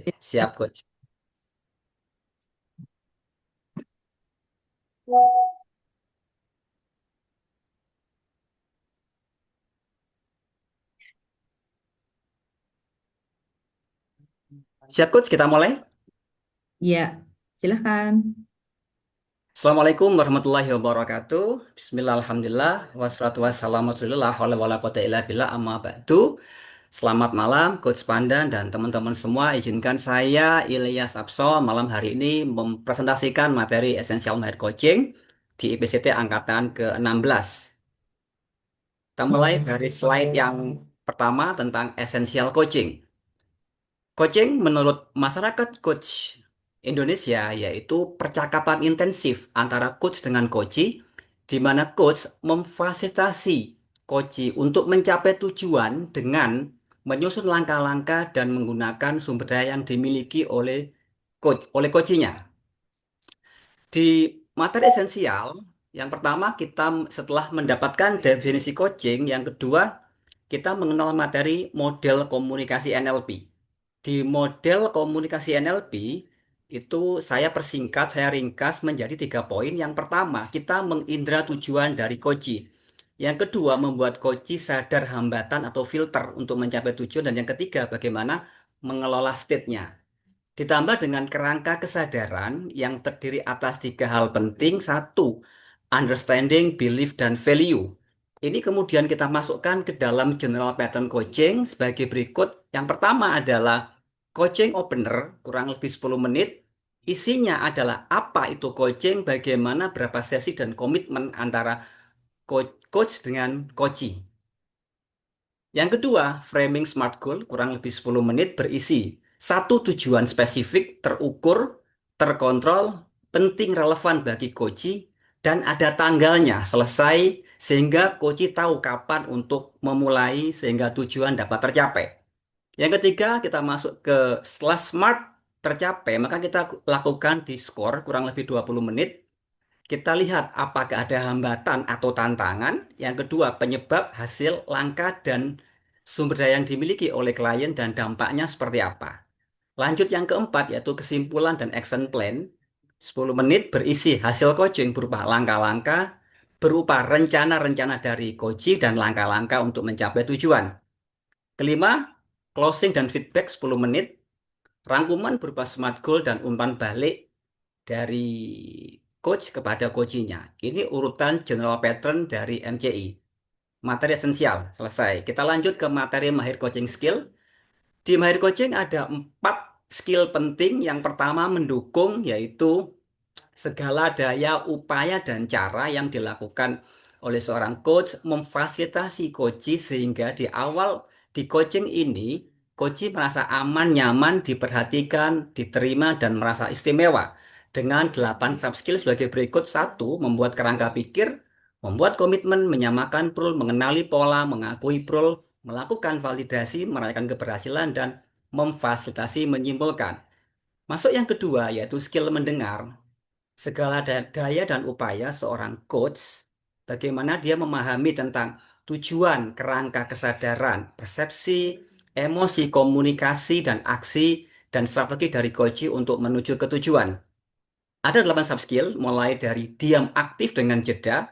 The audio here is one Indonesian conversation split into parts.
Siap, Coach. Siap, Coach. Kita mulai. Iya, silahkan. Assalamualaikum warahmatullahi wabarakatuh. Bismillah, alhamdulillah. Wassalatu wassalamu ala rasulillah. Wala wala quwata illa billah amma ba'du. Selamat malam, Coach Pandan dan teman-teman semua. Izinkan saya, Ilyas Absol, malam hari ini mempresentasikan materi Essential Mahir Coaching di IPCT Angkatan ke-16. Kita mulai dari slide yang pertama tentang Essential Coaching. Coaching menurut masyarakat coach Indonesia yaitu percakapan intensif antara coach dengan coachee, di mana coach memfasilitasi coachee untuk mencapai tujuan dengan menyusun langkah-langkah dan menggunakan sumber daya yang dimiliki oleh coachee-nya. Di materi esensial, yang pertama kita setelah mendapatkan definisi coaching, yang kedua kita mengenal materi model komunikasi NLP. Di model komunikasi NLP itu saya persingkat, saya ringkas menjadi 3 poin. Yang pertama, kita mengindra tujuan dari coachee. Yang kedua, membuat coachee sadar hambatan atau filter untuk mencapai tujuan. Dan yang ketiga, bagaimana mengelola state-nya. Ditambah dengan kerangka kesadaran yang terdiri atas 3 hal penting. Satu, understanding, belief, dan value. Ini kemudian kita masukkan ke dalam general pattern coaching sebagai berikut. Yang pertama adalah coaching opener, kurang lebih 10 menit. Isinya adalah apa itu coaching, bagaimana berapa sesi dan komitmen antara coach dengan coachee. Yang kedua, framing SMART goal kurang lebih 10 menit berisi satu tujuan spesifik, terukur, terkontrol, penting relevan bagi coachee, dan ada tanggalnya selesai sehingga coachee tahu kapan untuk memulai sehingga tujuan dapat tercapai. Yang ketiga, kita masuk ke setelah SMART tercapai, maka kita lakukan di skor kurang lebih 20 menit. Kita lihat apakah ada hambatan atau tantangan. Yang kedua, penyebab, hasil, langkah, dan sumber daya yang dimiliki oleh klien dan dampaknya seperti apa. Lanjut yang keempat, yaitu kesimpulan dan action plan. 10 menit berisi hasil coaching berupa langkah-langkah, berupa rencana-rencana dari coaching dan langkah-langkah untuk mencapai tujuan. Kelima, closing dan feedback 10 menit, rangkuman berupa smart goal dan umpan balik dari coach kepada coachingnya. Ini urutan general pattern dari MCI. Materi esensial, selesai. Kita lanjut ke materi Mahir Coaching Skill. Di Mahir Coaching ada 4 skill penting. Yang pertama mendukung, yaitu segala daya, upaya, dan cara yang dilakukan oleh seorang coach memfasilitasi coachee sehingga di awal di coaching ini, coachee merasa aman, nyaman, diperhatikan, diterima, dan merasa istimewa. Dengan 8 sub skill sebagai berikut. Satu, membuat kerangka pikir, membuat komitmen, menyamakan rule, mengenali pola, mengakui rule, melakukan validasi, merayakan keberhasilan, dan memfasilitasi menyimpulkan. Masuk yang kedua, yaitu skill mendengar. Segala daya dan upaya seorang coach, bagaimana dia memahami tentang tujuan, kerangka kesadaran, persepsi, emosi, komunikasi, dan aksi, dan strategi dari coach untuk menuju ke tujuan. Ada 8 sub skill, mulai dari diam aktif dengan jeda,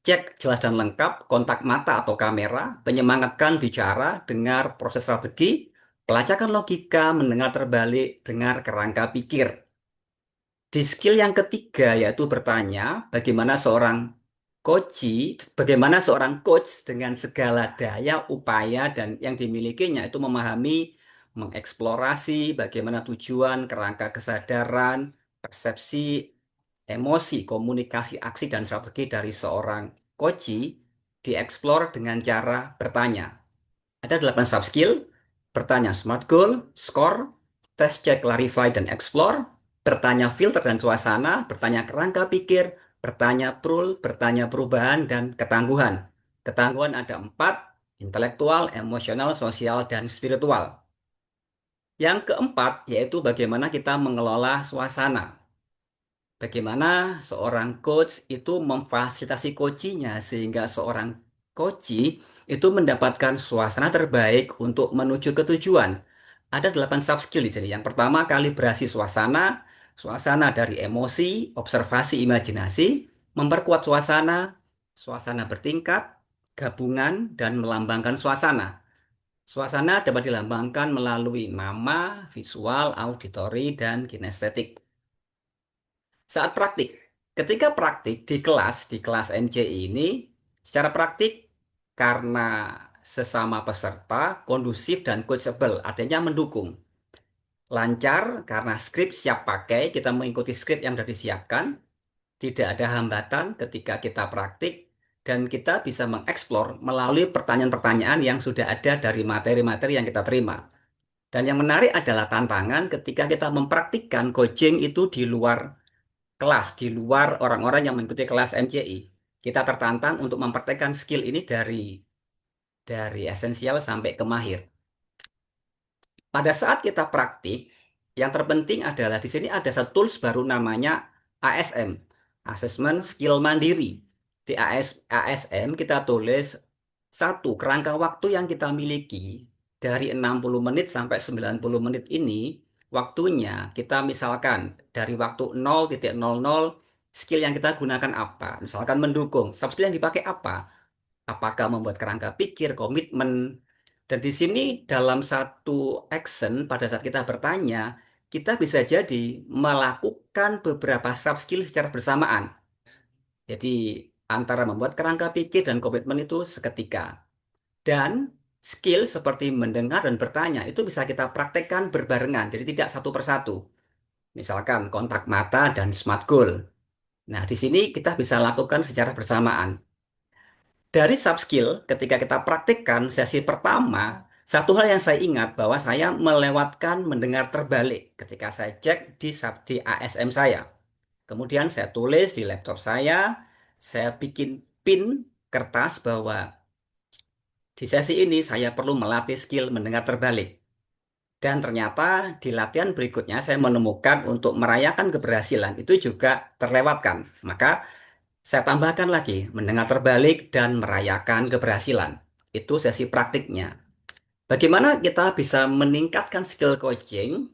cek jelas dan lengkap, kontak mata atau kamera, penyemangatkan bicara, dengar proses strategi, pelacakan logika, mendengar terbalik, dengar kerangka pikir. Di skill yang ketiga yaitu bertanya, bagaimana seorang bagaimana seorang coach dengan segala daya, upaya, dan yang dimilikinya itu memahami, mengeksplorasi bagaimana tujuan, kerangka kesadaran, persepsi, emosi, komunikasi, aksi, dan strategi dari seorang coach dieksplor dengan cara bertanya. Ada 8 sub skill, bertanya smart goal, score, test check, clarify, dan explore, bertanya filter dan suasana, bertanya kerangka pikir, bertanya prul, bertanya perubahan, dan ketangguhan. Ketangguhan ada 4, intelektual, emosional, sosial, dan spiritual. Yang keempat, yaitu bagaimana kita mengelola suasana. Bagaimana seorang coach itu memfasilitasi coachingnya sehingga seorang coach itu mendapatkan suasana terbaik untuk menuju ke tujuan. Ada 8 sub skill di sini. Yang pertama kalibrasi suasana, suasana dari emosi, observasi, imajinasi, memperkuat suasana, suasana bertingkat, gabungan, dan melambangkan suasana. Suasana dapat dilambangkan melalui nama, visual, auditori, dan kinestetik. Saat praktik, ketika praktik di kelas MCI ini, secara praktik karena sesama peserta kondusif dan coachable, artinya mendukung. Lancar karena skrip siap pakai, kita mengikuti skrip yang sudah disiapkan, tidak ada hambatan ketika kita praktik, dan kita bisa mengeksplor melalui pertanyaan-pertanyaan yang sudah ada dari materi-materi yang kita terima. Dan yang menarik adalah tantangan ketika kita mempraktikkan coaching itu di luar kelas, di luar orang-orang yang mengikuti kelas MCI. Kita tertantang untuk mempraktikkan skill ini dari esensial sampai ke mahir. Pada saat kita praktik, yang terpenting adalah di sini ada satu tools baru namanya ASM, Assessment Skill Mandiri. Di ASM kita tulis satu kerangka waktu yang kita miliki dari 60 menit sampai 90 menit ini, waktunya kita misalkan dari waktu 0,00 skill yang kita gunakan apa? Misalkan mendukung, sub skill yang dipakai apa? Apakah membuat kerangka pikir, komitmen. Dan di sini dalam satu action pada saat kita bertanya, kita bisa jadi melakukan beberapa sub skill secara bersamaan. Jadi antara membuat kerangka pikir dan komitmen itu seketika. Dan skill seperti mendengar dan bertanya itu bisa kita praktekkan berbarengan, jadi tidak satu persatu. Misalkan kontak mata dan smart goal. Nah, di sini kita bisa lakukan secara bersamaan. Dari sub skill, ketika kita praktikkan sesi pertama, satu hal yang saya ingat bahwa saya melewatkan mendengar terbalik ketika saya cek di ASM saya. Kemudian saya tulis di laptop saya bikin pin kertas bahwa di sesi ini saya perlu melatih skill mendengar terbalik. Dan ternyata di latihan berikutnya saya menemukan untuk merayakan keberhasilan itu juga terlewatkan. Maka saya tambahkan lagi, mendengar terbalik dan merayakan keberhasilan. Itu sesi praktiknya. Bagaimana kita bisa meningkatkan skill coaching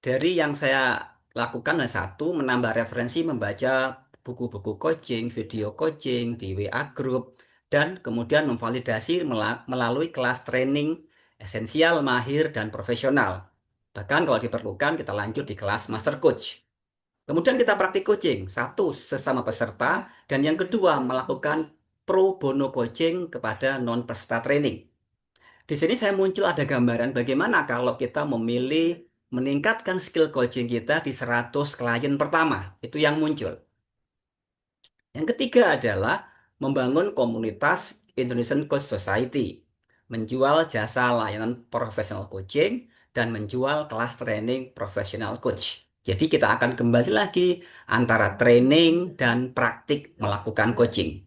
dari yang saya lakukan yang satu, menambah referensi membaca buku-buku coaching, video coaching di WA Group, dan kemudian memvalidasi melalui kelas training esensial, mahir, dan profesional. Bahkan kalau diperlukan, kita lanjut di kelas Master Coach. Kemudian kita praktik coaching, satu sesama peserta, dan yang kedua melakukan pro bono coaching kepada non peserta training. Di sini saya muncul ada gambaran bagaimana kalau kita memilih meningkatkan skill coaching kita di 100 klien pertama. Itu yang muncul. Yang ketiga adalah membangun komunitas Indonesian Coach Society, menjual jasa layanan profesional coaching, dan menjual kelas training profesional coach. Jadi kita akan kembali lagi antara training dan praktik melakukan coaching.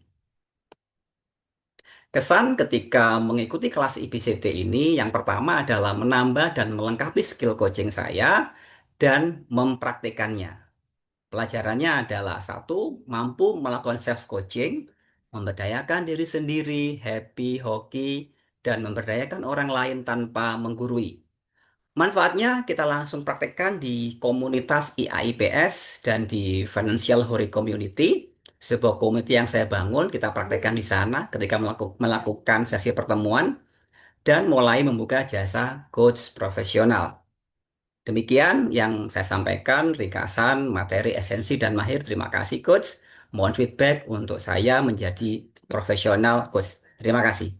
Kesan ketika mengikuti kelas IPCT ini yang pertama adalah menambah dan melengkapi skill coaching saya dan mempraktikannya. Pelajarannya adalah satu, mampu melakukan self coaching, memberdayakan diri sendiri, happy, hoki, dan memberdayakan orang lain tanpa menggurui. Manfaatnya kita langsung praktekkan di komunitas IAIPS dan di Financial Hori Community. Sebuah community yang saya bangun, kita praktekkan di sana ketika melakukan sesi pertemuan dan mulai membuka jasa coach profesional. Demikian yang saya sampaikan, ringkasan, materi, esensi, dan mahir. Terima kasih, Coach. Mohon feedback untuk saya menjadi profesional, Coach. Terima kasih.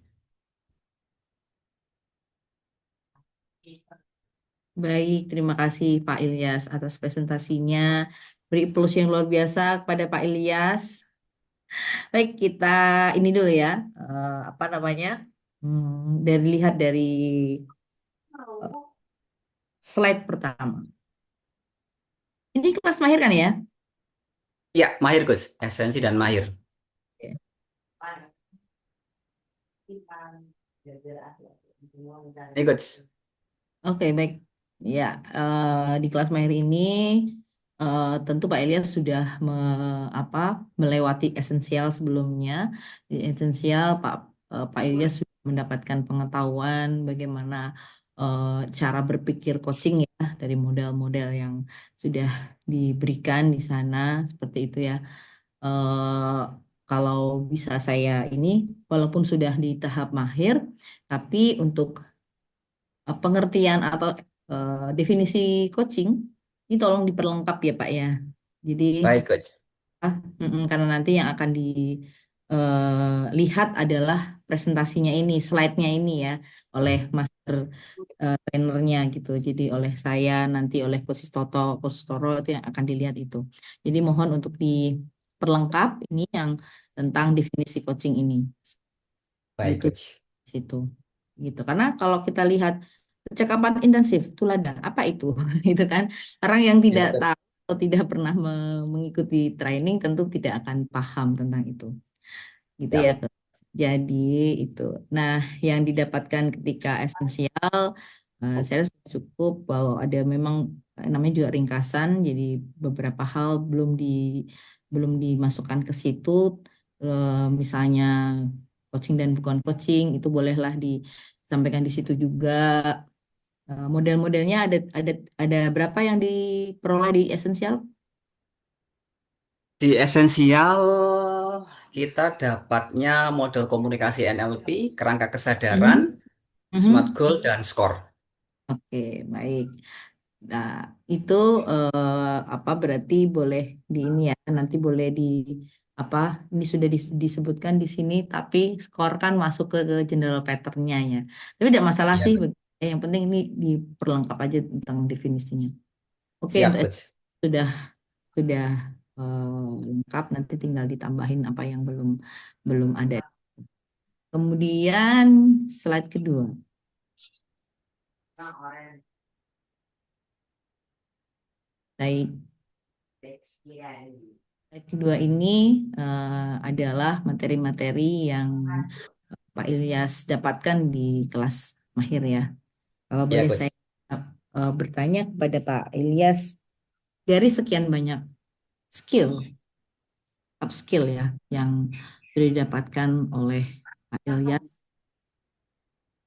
Baik, terima kasih Pak Ilyas atas presentasinya. Beri plus yang luar biasa kepada Pak Ilyas. Baik, kita ini dulu ya. Apa namanya? Dari lihat dari slide pertama. Ini kelas mahir kan ya? Ya, mahir, Coach. Esensi dan mahir. Ini, Coach. Oke, baik. Ya, di kelas mahir ini tentu Pak Ilyas sudah apa melewati esensial sebelumnya. Di esensial Pak Ilyas sudah mendapatkan pengetahuan bagaimana eh, cara berpikir coaching ya dari model-model yang sudah diberikan di sana seperti itu ya. eh Kalau bisa saya ini, walaupun sudah di tahap mahir, tapi untuk pengertian atau definisi coaching ini tolong diperlengkap ya Pak ya. Jadi Baik, Coach. karena nanti yang akan dilihat adalah presentasinya ini, slide-nya ini ya, oleh master trainernya gitu. Jadi oleh saya nanti oleh Coach Toro itu yang akan dilihat itu. Jadi mohon untuk diperlengkap ini yang tentang definisi coaching ini Baik, gitu Coach. situ gitu. Karena kalau kita lihat percakapan intensif tuladan apa itu itu kan orang yang Ya, tidak Coach. tahu atau tidak pernah mengikuti training tentu tidak akan paham tentang itu gitu ya. Ya. Jadi itu. Nah, yang didapatkan ketika esensial, saya rasa cukup bahwa ada memang namanya juga ringkasan. Jadi beberapa hal belum dimasukkan ke situ. Misalnya coaching dan bukan coaching itu bolehlah disampaikan di situ juga. Model-modelnya ada berapa yang diperoleh di esensial? Di esensial, kita dapatnya model komunikasi NLP, kerangka kesadaran, Mhm. SMART Mhm. goal, dan SCORE. Oke, baik. Nah, itu apa berarti boleh di ini ya, nanti boleh di apa ini sudah disebutkan di sini, tapi skor kan masuk ke general pattern-nya ya. Tapi tidak masalah Iya, sih, Coach. yang penting ini diperlengkap aja tentang definisinya. Oke, untuk Siap, Coach. sudah sudah lengkap, nanti tinggal ditambahin apa yang belum belum ada. Kemudian slide kedua. Baik. Slide kedua ini adalah materi-materi yang Pak Ilyas dapatkan di kelas mahir ya. Kalau Ya, boleh saya Coach. bertanya kepada Pak Ilyas, dari sekian banyak skill, upskill ya, yang sudah didapatkan oleh Pak Ilyas,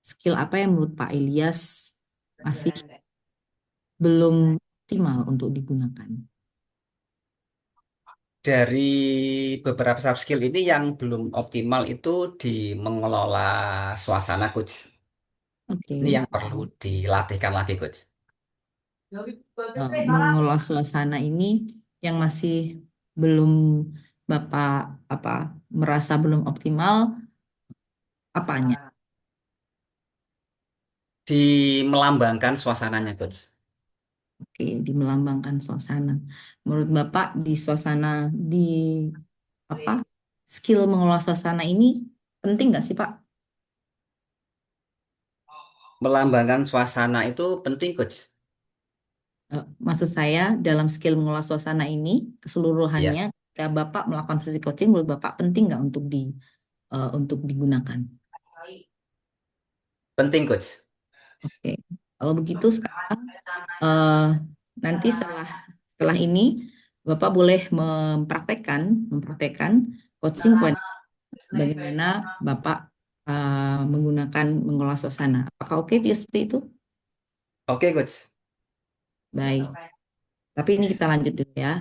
skill apa yang menurut Pak Ilyas masih belum optimal untuk digunakan? Dari beberapa soft skill ini yang belum optimal itu di mengelola suasana, Coach. Ini Oke. yang perlu dilatihkan lagi, Coach. Mengelola suasana ini yang masih belum Bapak apa merasa belum optimal apanya? Di melambangkan suasananya, Coach. Oke, di melambangkan suasana. Menurut Bapak di suasana di apa skill mengelola suasana ini penting nggak sih Pak? Melambangkan suasana itu penting, Coach. Maksud saya dalam skill mengelola suasana ini keseluruhannya Ya, ketika Bapak melakukan sesi coaching menurut Bapak penting nggak untuk untuk digunakan? penting, Coach. Oke, kalau begitu sekarang eh, nanti setelah ini Bapak boleh mempraktekkan coaching kepada bagaimana Bapak menggunakan mengolah suasana. Apakah oke dia seperti itu? Oke, Coach. Baik. Tapi ini kita lanjut dulu ya.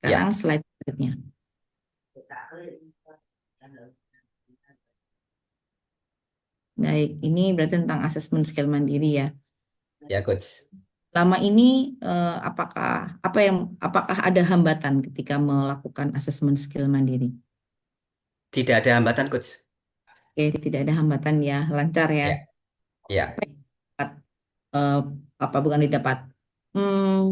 Sekarang Ya, slide selanjutnya. Baik, ini berarti tentang asesmen skill mandiri ya. ya, Coach. Lama ini apakah apakah ada hambatan ketika melakukan asesmen skill mandiri? Tidak ada hambatan, Coach. Oke, tidak ada hambatan ya, lancar ya. Ya, ya. Apa yang dapat, eh, apa bukan didapat? Hmm,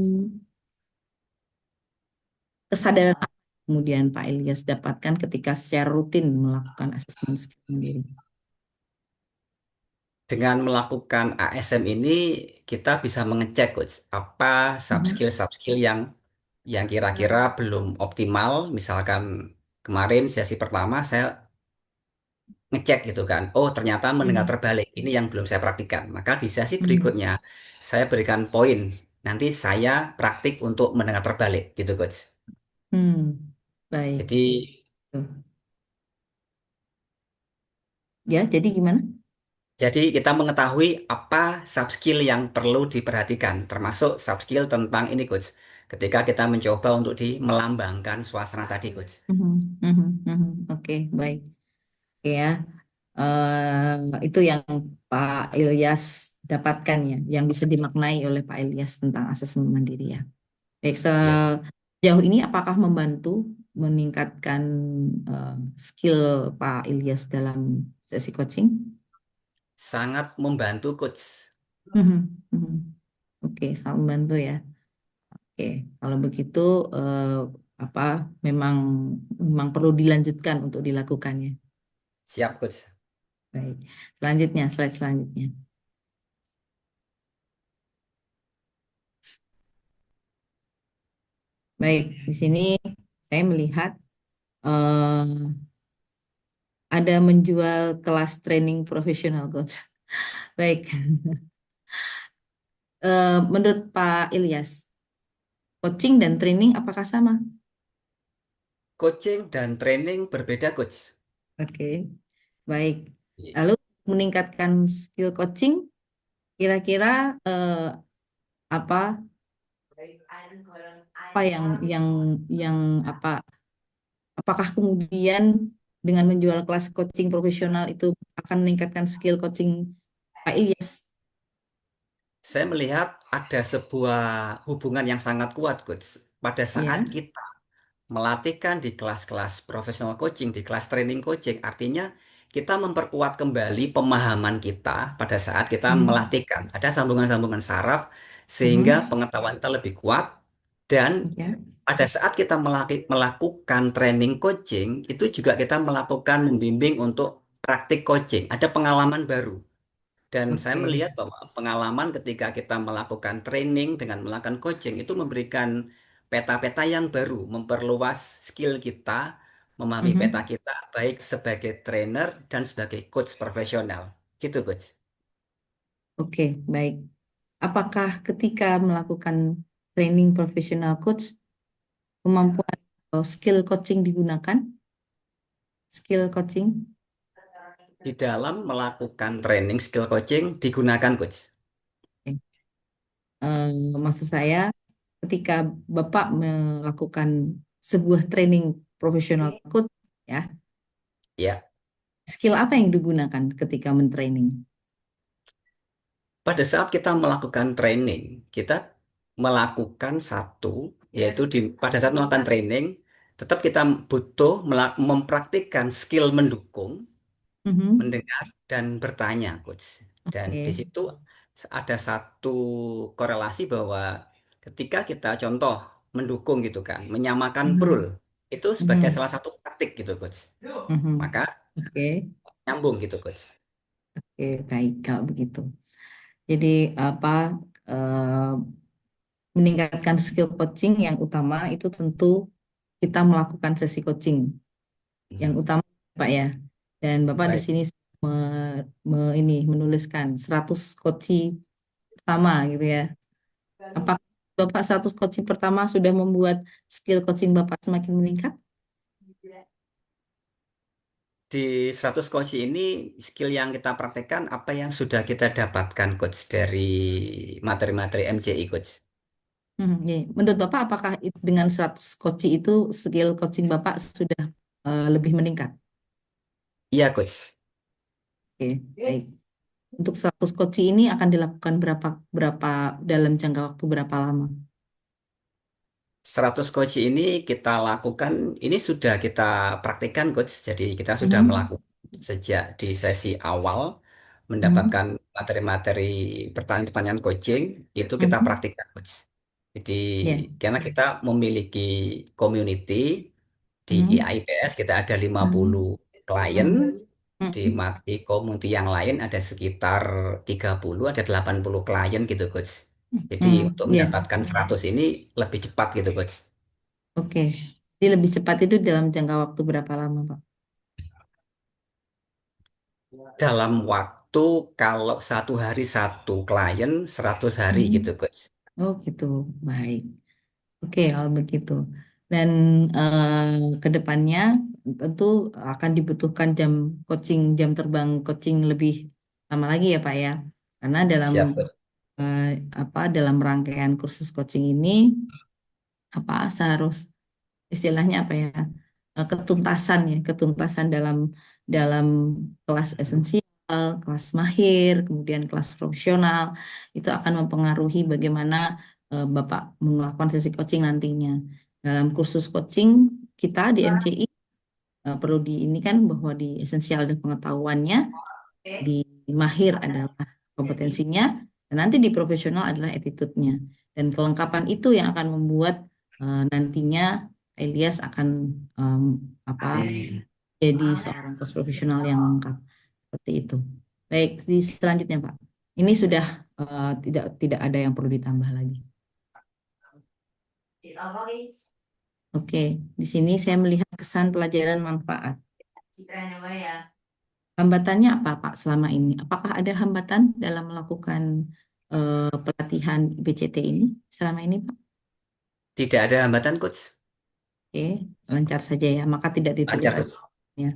Kesadaran apa kemudian Pak Ilyas dapatkan ketika secara rutin melakukan asesmen skill mandiri? Dengan melakukan ASM ini, kita bisa mengecek, Coach, apa Mhm. sub-skill yang kira-kira belum optimal. Misalkan kemarin sesi pertama saya ngecek gitu kan. Oh, ternyata mendengar Hmm. terbalik. Ini yang belum saya praktikkan. Maka di sesi Hmm. berikutnya saya berikan poin. Nanti saya praktik untuk mendengar terbalik gitu, Coach. Hmm. Baik. Jadi Tuh. Ya, jadi gimana? Jadi kita mengetahui apa sub skill yang perlu diperhatikan, termasuk sub skill tentang ini, Coach. Ketika kita mencoba untuk melambangkan suasana tadi, Coach. Mhm, mhm, mhm. Oke, baik. Oke ya. Itu yang Pak Ilyas dapatkan ya, yang bisa dimaknai oleh Pak Ilyas tentang asesmen mandiri ya. Baik, Ya, Coach. sejauh ini apakah membantu meningkatkan eh, skill Pak Ilyas dalam sesi coaching? Sangat membantu, Coach. Mhm, mhm. Oke, sangat membantu ya. Oke, kalau begitu eh, apa memang memang perlu dilanjutkan untuk dilakukannya. Siap, Coach. Baik, selanjutnya slide selanjutnya. Baik, di sini saya melihat eh, ada menjual kelas training profesional coach. Baik, menurut Pak Ilyas, coaching dan training apakah sama? Coaching dan training berbeda, Coach. Oke, baik. Iya. Lalu meningkatkan skill coaching, kira-kira eh, apa apa yang apa apakah kemudian dengan menjual kelas coaching profesional itu akan meningkatkan skill coaching Pak Ilyas? Saya melihat ada sebuah hubungan yang sangat kuat, Coach. Pada saat Ya. kita melatihkan di kelas-kelas profesional coaching, di kelas training coaching, artinya kita memperkuat kembali pemahaman kita pada saat kita Mhm. melatihkan. Ada sambungan-sambungan saraf sehingga Mhm. pengetahuan kita lebih kuat dan Ya. pada saat kita melakukan training coaching, itu juga kita melakukan membimbing untuk praktik coaching. Ada pengalaman baru. Dan saya Oke. melihat bahwa pengalaman ketika kita melakukan training dengan melakukan coaching itu memberikan peta-peta yang baru, memperluas skill kita, memahami peta Mhm. kita, baik sebagai trainer dan sebagai coach profesional. Gitu, coach. Oke, baik. Apakah ketika melakukan training profesional coach, kemampuan atau skill coaching digunakan? Skill coaching? Di dalam melakukan training skill coaching digunakan, coach. Oke. Eh, Maksud saya, ketika Bapak melakukan sebuah training profesional coach, ya, Ya, skill apa yang digunakan ketika mentraining? pada saat kita melakukan training, kita melakukan satu, yaitu pada saat melakukan training, tetap kita butuh mempraktikkan skill mendukung, Mhm. mendengar, dan bertanya, coach. Dan di Oke. situ ada satu korelasi bahwa ketika kita contoh mendukung gitu kan, menyamakan prul, Mhm. itu sebagai Mhm. salah satu praktik gitu, coach. Mhm. Maka Oke. nyambung gitu, coach. Oke, baik kalau begitu. Jadi apa eh, meningkatkan skill coaching yang utama itu tentu kita melakukan sesi coaching yang Mhm. utama Pak ya. Dan Bapak di Baik. sini ini menuliskan 100 coaching pertama gitu ya. Apakah Bapak 100 coaching pertama sudah membuat skill coaching Bapak semakin meningkat? Di 100 coach ini, skill yang kita praktekkan apa yang sudah kita dapatkan, coach, dari materi-materi MCI, coach? Ya. Menurut Bapak apakah dengan 100 coaching itu skill coaching Bapak sudah lebih meningkat? Iya, coach. Oke, baik. Untuk 100 koci ini akan dilakukan berapa berapa dalam jangka waktu berapa lama? 100 coach ini kita lakukan, ini sudah kita praktikkan, coach. Jadi kita sudah Mhm, melakukan sejak di sesi awal, mhm, mendapatkan materi-materi pertanyaan-pertanyaan coaching, itu kita mhm. praktikkan, coach. Jadi, Ya. karena kita memiliki community di Mhm, IAIPS, kita ada 50 mhm, klien. mhm, Di mhm. di community yang lain ada sekitar 30, ada 80 klien gitu, coach. Jadi untuk Ya, mendapatkan 100 ini lebih cepat gitu, coach. oke. Jadi lebih cepat itu dalam jangka waktu berapa lama, Pak? Dalam waktu kalau satu hari satu klien 100 hari Mhm. gitu, coach. Oh gitu, baik. Oke, kalau begitu. Dan ke depannya tentu akan dibutuhkan jam coaching, jam terbang coaching lebih. lama lagi ya Pak ya. Karena dalam Siap, Coach. eh, dalam rangkaian kursus coaching ini seharus istilahnya apa ya, ketuntasan ya, ketuntasan dalam dalam kelas esensial, kelas mahir, kemudian kelas profesional itu akan mempengaruhi bagaimana Bapak melakukan sesi coaching nantinya. Dalam kursus coaching kita di MCI perlu di ini kan bahwa di esensial dan pengetahuannya, di mahir adalah kompetensinya, dan nanti di profesional adalah attitude-nya. Dan kelengkapan itu yang akan membuat nantinya Elias akan em, apa jadi seorang coach profesional yang lengkap seperti itu. Baik, di selanjutnya Pak. Ini sudah tidak tidak ada yang perlu ditambah lagi. Oke, di sini saya melihat kesan pelajaran manfaat. Hambatannya apa Pak selama ini? Apakah ada hambatan dalam melakukan pelatihan IPCT ini selama ini Pak? Tidak ada hambatan, Coach. Oke, lancar saja ya. Maka tidak ditulis Lancar, lagi Coach. ya.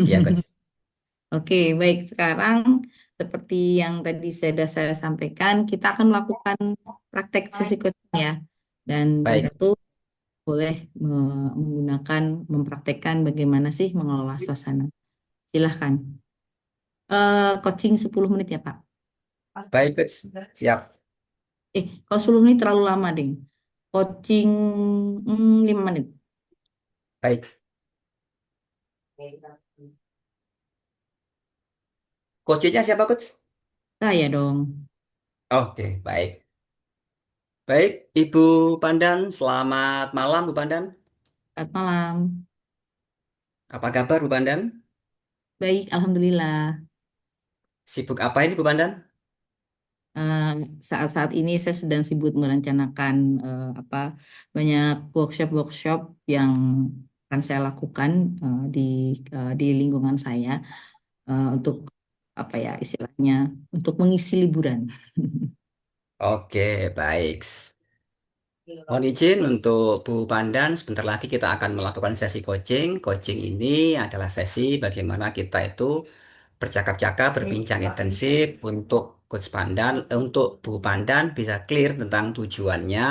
Iya, Coach. Oke, baik. Sekarang seperti yang tadi sudah saya sampaikan, kita akan melakukan praktek sesi coaching ya. Dan Baik, tentu boleh menggunakan, mempraktekkan bagaimana sih mengelola suasana. Silahkan. Coaching 10 menit ya Pak. baik, Coach. Siap. Kalau 10 menit terlalu lama, ding. Coaching 5 menit. Baik. Coachnya siapa, Coach? Saya dong. Oke, baik. Baik, Ibu Pandan. Selamat malam, Bu Pandan. Selamat malam. Apa kabar, Bu Pandan? Baik, Alhamdulillah. Sibuk apa ini, Bu Pandan? Eh, Saat-saat ini saya sedang sibuk merencanakan banyak workshop-workshop yang akan saya lakukan di lingkungan saya untuk apa ya istilahnya untuk mengisi liburan. Oke, baik. Mohon izin untuk Bu Pandan, sebentar lagi kita akan melakukan sesi coaching. Coaching ini adalah sesi bagaimana kita itu bercakap-cakap, berbincang intensif untuk Coach Pandan, untuk Bu Pandan bisa clear tentang tujuannya,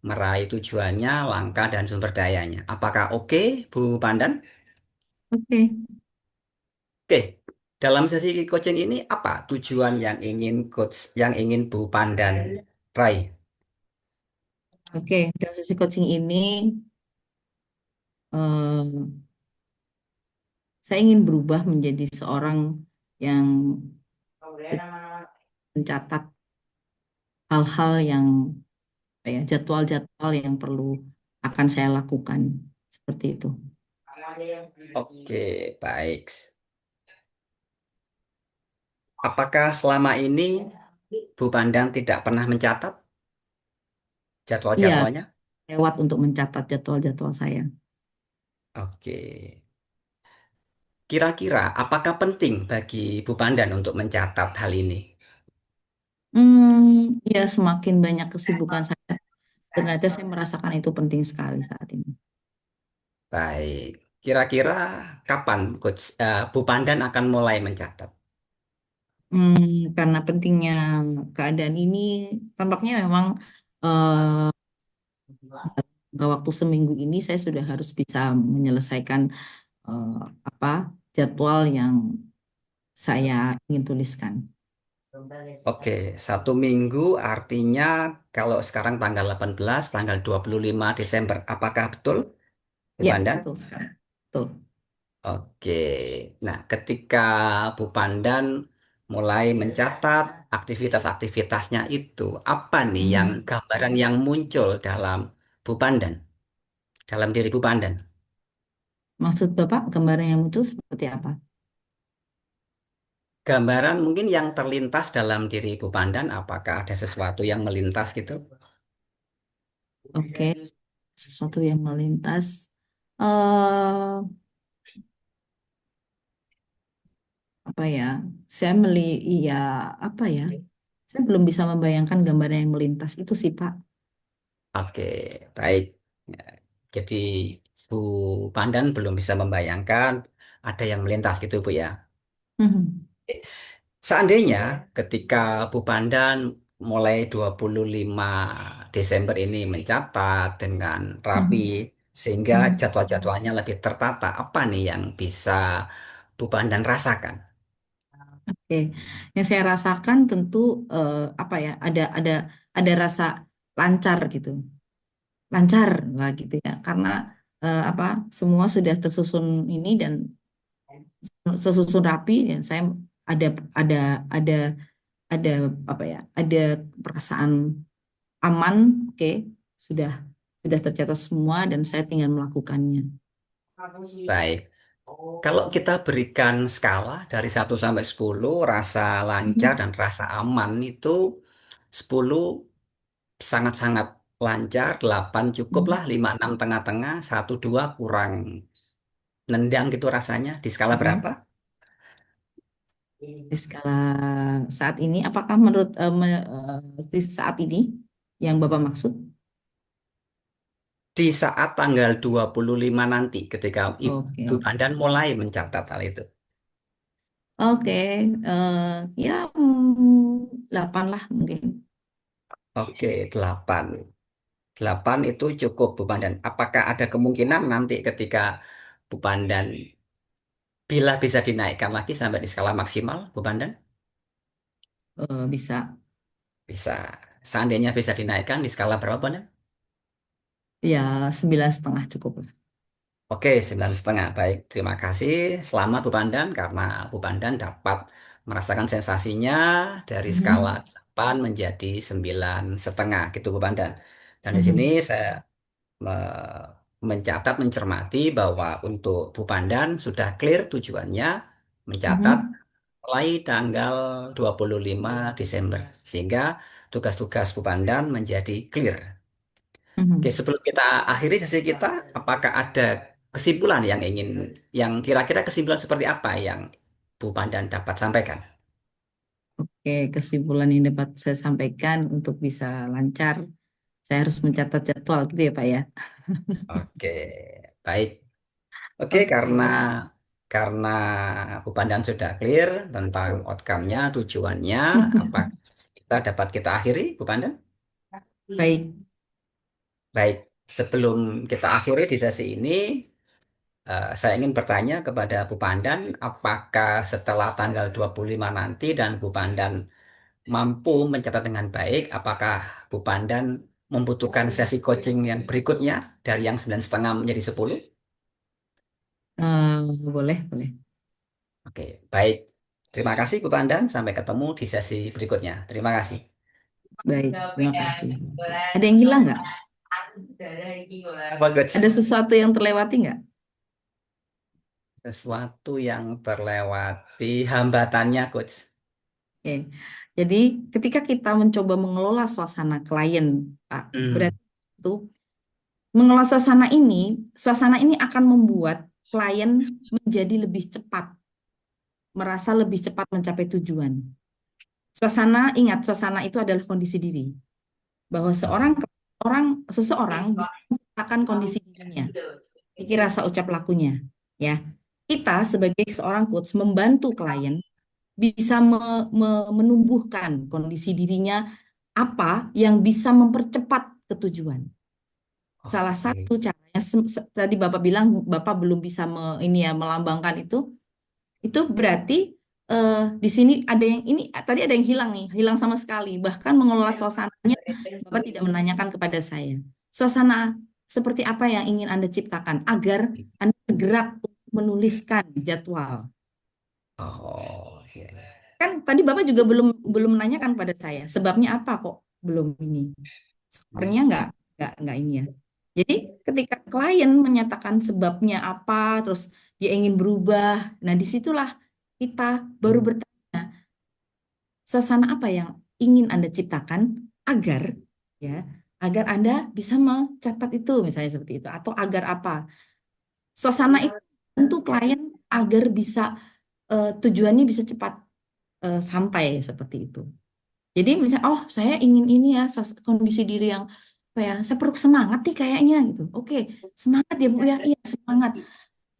meraih tujuannya, langkah dan sumber dayanya. Apakah oke, Bu Pandan? Oke, Oke. Dalam sesi coaching ini apa tujuan yang ingin Bu Pandan raih? oke. Dalam sesi coaching ini eh, saya ingin berubah menjadi seorang yang mencatat hal-hal yang jadwal-jadwal yang perlu akan saya lakukan seperti itu. Oke, baik. Apakah selama ini Bu Pandang tidak pernah mencatat Iya, jadwal-jadwalnya? lewat untuk mencatat jadwal-jadwal saya. Oke. Kira-kira apakah penting bagi Bu Pandan untuk mencatat hal ini? Ya semakin banyak kesibukan saya, ternyata saya merasakan itu penting sekali saat ini. Baik. Kira-kira kapan Bu Pandan akan mulai mencatat? Karena pentingnya keadaan ini, tampaknya memang eh, dalam waktu seminggu ini saya sudah harus bisa menyelesaikan eh, apa jadwal yang saya ingin tuliskan. Oke, 1 minggu artinya kalau sekarang tanggal 18, tanggal 25 Desember. Apakah betul, Bu Ya, Pandan? betul sekali. Betul. Oke, nah ketika Bu Pandan mulai mencatat aktivitas-aktivitasnya itu, apa nih yang Hmm. gambaran yang muncul dalam Bu Pandan, dalam diri Bu Pandan? Maksud Bapak gambaran yang muncul seperti apa? Gambaran mungkin yang terlintas dalam diri Bu Pandan, apakah ada sesuatu yang melintas gitu? Oke, sesuatu yang melintas. eh Apa ya? Saya iya, apa ya? Saya belum bisa membayangkan gambaran yang melintas itu sih, Pak. Oke, baik. Ya, jadi Bu Pandan belum bisa membayangkan ada yang melintas gitu Bu ya. Mhm. Seandainya ketika Bu Pandan mulai 25 Desember ini mencatat dengan rapi Mhm. sehingga Mhm. jadwal-jadwalnya lebih tertata, apa nih yang bisa Bu Pandan rasakan? Oke, yang saya rasakan tentu apa ya, ada rasa lancar gitu, lancar lah gitu ya, karena apa semua sudah tersusun ini dan tersusun rapi dan saya ada ada ada ada apa ya, ada perasaan aman, oke, sudah sudah tercatat semua dan saya tinggal melakukannya. Baik, kalau kita berikan skala dari 1 sampai 10, rasa lancar Mhm. dan rasa aman itu 10 sangat-sangat lancar, 8 cukup lah, Mhm. 5 6 tengah-tengah, 1 2 kurang nendang gitu rasanya. Di skala Mhm. berapa? Di skala saat ini, apakah menurut di saat ini yang Bapak maksud? Di saat tanggal 25 nanti ketika Oke, Ibu oke. Andan mulai mencatat hal itu. Oke, ya 8 lah mungkin. Oke, 8. 8 itu cukup Bu Pandan. Apakah ada kemungkinan nanti ketika Bu Pandan bila bisa dinaikkan lagi sampai di skala maksimal, Bu Pandan? Bisa. Bisa. Seandainya bisa dinaikkan di skala berapa, Bu Pandan? Ya 9,5 cukup lah. Oke, 9,5. Baik, terima kasih. Selamat Bu Pandan karena Bu Pandan dapat merasakan sensasinya dari skala Mhm. 8 menjadi 9,5 gitu Bu Pandan. Dan di sini Mhm. saya mencatat, mencermati bahwa untuk Bu Pandan sudah clear tujuannya mencatat Mhm. mulai tanggal 25 Desember. Sehingga tugas-tugas Bu Pandan menjadi clear. Oke, Mhm. sebelum kita akhiri sesi kita, apakah ada kesimpulan yang kira-kira kesimpulan seperti apa yang Bu Pandan dapat sampaikan? Oke, kesimpulan yang dapat saya sampaikan untuk bisa lancar, saya harus mencatat jadwal gitu ya Pak ya. Oke, baik. Oke, karena Oke, karena Bu Pandan sudah clear tentang outcome-nya, tujuannya, apa kita akhiri, Bu Pandan? baik. Baik, sebelum kita akhiri di sesi ini, saya ingin bertanya kepada Bu Pandan, apakah setelah tanggal 25 nanti dan Bu Pandan mampu mencatat dengan baik, apakah Bu Pandan membutuhkan sesi coaching yang berikutnya dari yang 9,5 menjadi 10? Boleh, boleh. Oke, baik. Terima kasih Bu Pandan, sampai ketemu di sesi berikutnya. Terima kasih. Baik, terima kasih. Ada yang hilang nggak? Apa, Coach? Ada sesuatu yang terlewati nggak? Sesuatu yang terlewati hambatannya, Coach. Oke. Jadi ketika kita mencoba mengelola suasana klien, Pak, Hmm. berarti itu mengelola suasana ini akan membuat klien menjadi lebih cepat, merasa lebih cepat mencapai tujuan. Ingat, suasana itu adalah kondisi diri. Bahwa seseorang bisa menciptakan kondisi dirinya, pikir rasa ucap lakunya. Ya, kita sebagai seorang coach membantu klien bisa menumbuhkan kondisi dirinya apa yang bisa mempercepat ketujuan. Salah Oke. satu caranya tadi Bapak bilang Bapak belum bisa ini ya melambangkan itu berarti di sini ada yang ini tadi ada yang hilang nih, hilang sama sekali. Bahkan mengelola suasananya Bapak tidak menanyakan kepada saya. Suasana seperti apa yang ingin Anda ciptakan agar Anda bergerak untuk menuliskan jadwal. Oh, iya. Kan tadi Bapak juga belum belum menanyakan pada saya sebabnya apa kok belum ini. Hmm. Sebenarnya nggak ini ya. Jadi ketika klien menyatakan sebabnya apa, terus dia ingin berubah, nah disitulah kita baru bertanya suasana apa yang ingin Anda ciptakan agar ya agar Anda bisa mencatat itu misalnya seperti itu atau agar apa. Suasana itu tentu klien agar bisa tujuannya bisa cepat sampai seperti itu. Jadi misalnya, oh saya ingin ini ya, kondisi diri yang apa ya, saya perlu semangat nih kayaknya gitu. Oke, semangat ya Bu ya, iya semangat.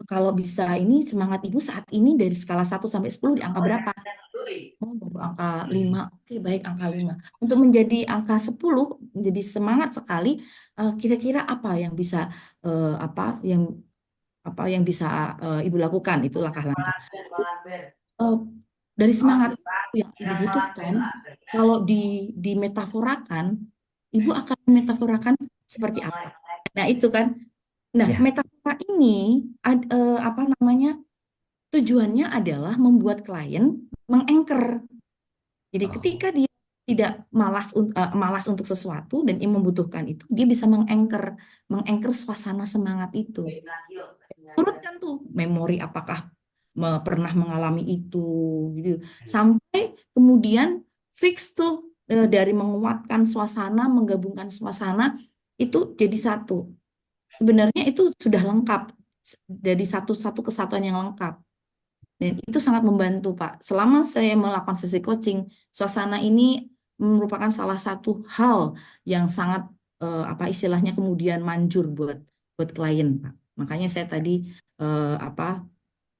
kalau bisa ini semangat Ibu saat ini dari skala 1 sampai 10 di angka berapa? Oh, baru angka 5. Oke, baik angka 5. Untuk menjadi angka 10, menjadi semangat sekali, kira-kira apa yang bisa yang yang bisa Ibu lakukan? Itu langkah-langkah. Eh, dari semangat itu yang Ibu butuhkan, kalau dimetaforakan, Ibu akan memetaforakan seperti apa? Nah, itu kan. Nah, Ya. metafora ini apa namanya? Tujuannya adalah membuat klien mengengker. Jadi ketika Oh, dia tidak malas untuk sesuatu dan ia membutuhkan itu, dia bisa mengengker suasana semangat itu. Turutkan tuh memori apakah pernah mengalami itu gitu. Sampai kemudian fix tuh dari menguatkan suasana, menggabungkan suasana itu jadi satu. Sebenarnya itu sudah lengkap dari satu kesatuan yang lengkap. Dan itu sangat membantu, Pak. Selama saya melakukan sesi coaching, suasana ini merupakan salah satu hal yang sangat apa istilahnya kemudian manjur buat klien, Pak. Makanya saya tadi apa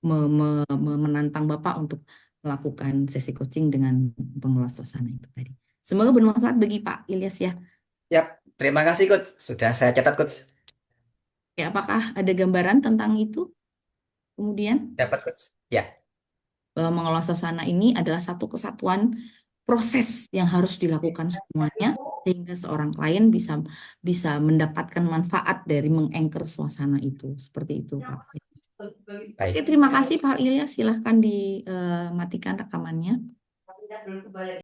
menantang Bapak untuk melakukan sesi coaching dengan pengelola suasana itu tadi. Semoga bermanfaat bagi Pak Ilyas ya. ya. Terima kasih, Coach. Sudah saya catat, Coach. Ya, apakah ada gambaran tentang itu? Kemudian Dapat, Coach. Ya, mengelola suasana ini adalah satu kesatuan proses yang harus dilakukan semuanya sehingga seorang klien bisa bisa mendapatkan manfaat dari mengengker suasana itu. Seperti itu, Pak. Oke, baik. terima kasih Pak Ilyas. Silahkan dimatikan rekamannya.